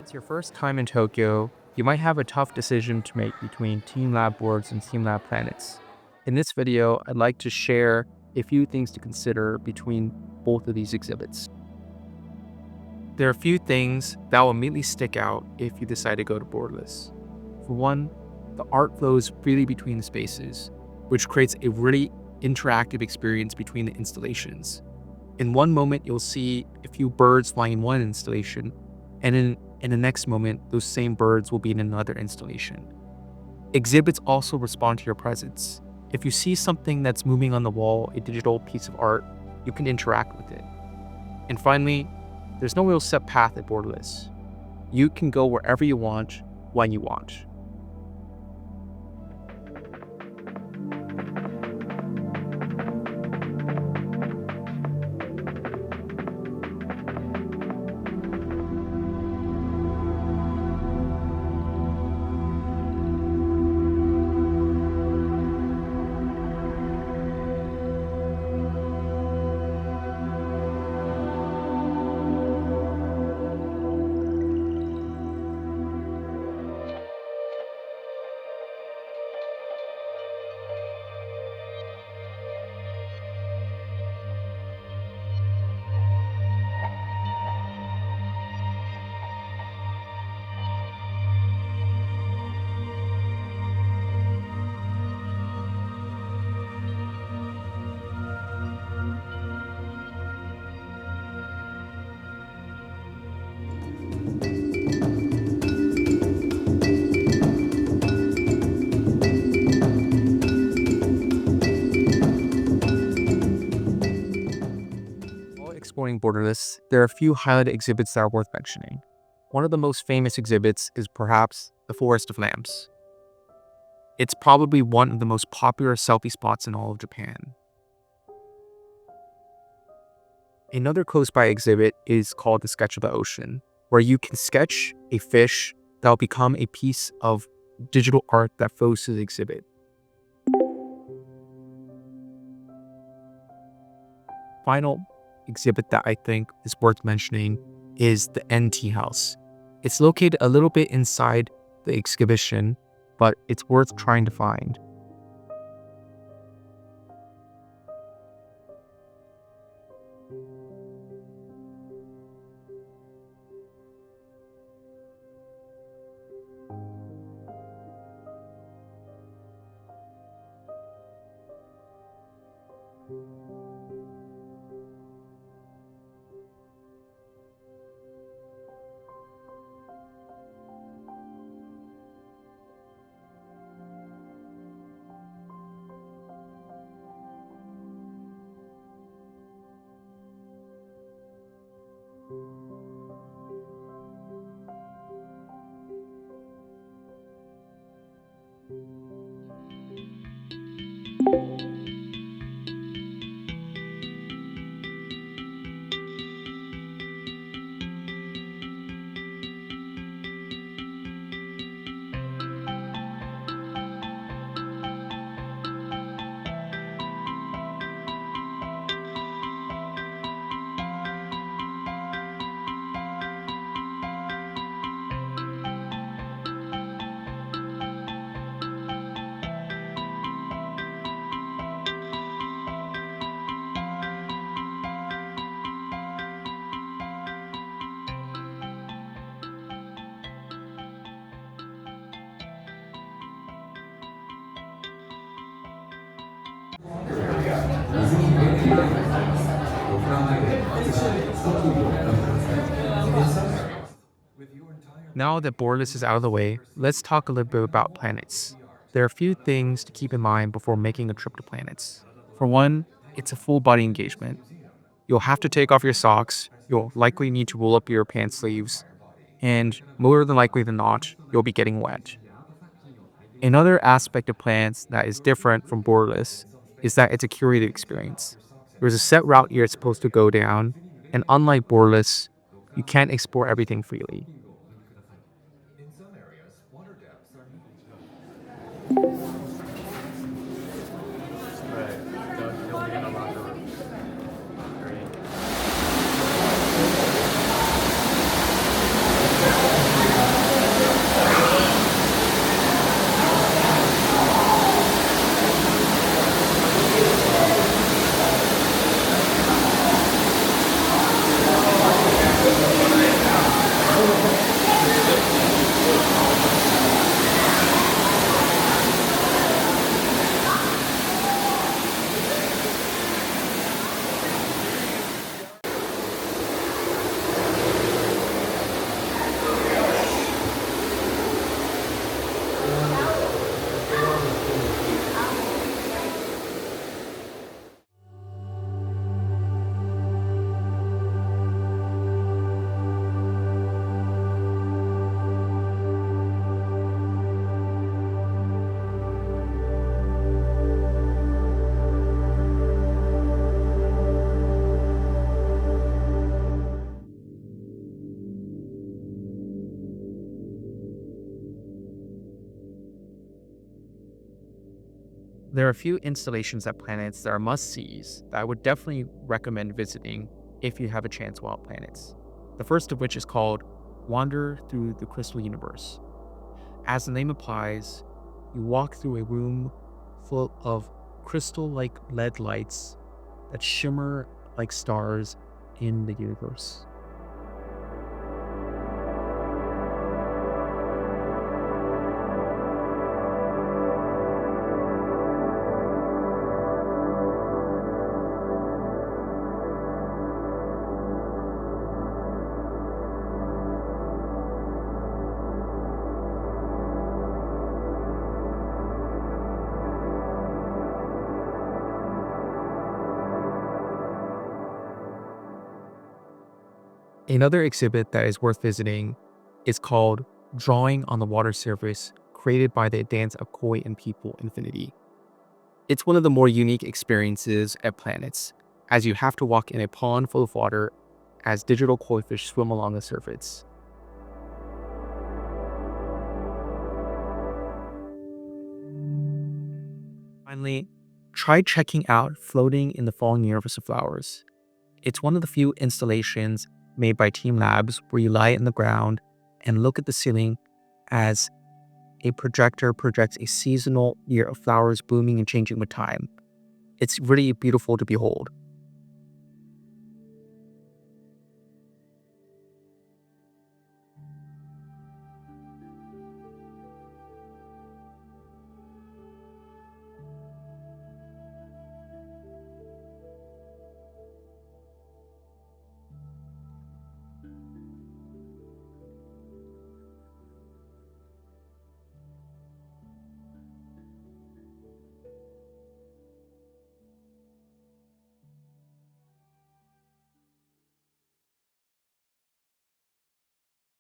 It's your first time in Tokyo, you might have a tough decision to make between teamLab Worlds and teamLab Planets. In this video, I'd like to share a few things to consider between both of these exhibits. There are a few things that will immediately stick out if you decide to go to Borderless. For one, the art flows freely between the spaces, which creates a really interactive experience between the installations. In one moment, you'll see a few birds flying in one installation, and in the next moment, those same birds will be in another installation. Exhibits also respond to your presence. If you see something that's moving on the wall, a digital piece of art, you can interact with it. And finally, there's no real set path at Borderless. You can go wherever you want, when you want. While exploring Borderless, there are a few highlighted exhibits that are worth mentioning. One of the most famous exhibits is perhaps the Forest of Lamps. It's probably one of the most popular selfie spots in all of Japan. Another close by exhibit is called the Sketch of the Ocean, where you can sketch a fish that will become a piece of digital art that flows to the exhibit. Final exhibit that I think is worth mentioning is the NT House. It's located a little bit inside the exhibition, but it's worth trying to find. Now that Borderless is out of the way, let's talk a little bit about planets. There are a few things to keep in mind before making a trip to planets. For one, it's a full body engagement. You'll have to take off your socks, you'll likely need to roll up your pants sleeves, and more than likely than not, you'll be getting wet. Another aspect of planets that is different from Borderless is that it's a curated experience. There's a set route you're supposed to go down, and unlike Borderless, you can't explore everything freely. There are a few installations at Planets that are must-sees that I would definitely recommend visiting if you have a chance while at Planets. The first of which is called Wander Through the Crystal Universe. As the name implies, you walk through a room full of crystal-like LED lights that shimmer like stars in the universe. Another exhibit that is worth visiting is called Drawing on the Water Surface, created by the Dance of Koi and People Infinity. It's one of the more unique experiences at Planets, as you have to walk in a pond full of water as digital koi fish swim along the surface. Finally, try checking out Floating in the Falling Universe of Flowers. It's one of the few installations made by teamLabs where you lie in the ground and look at the ceiling as a projector projects a seasonal year of flowers blooming and changing with time. It's really beautiful to behold.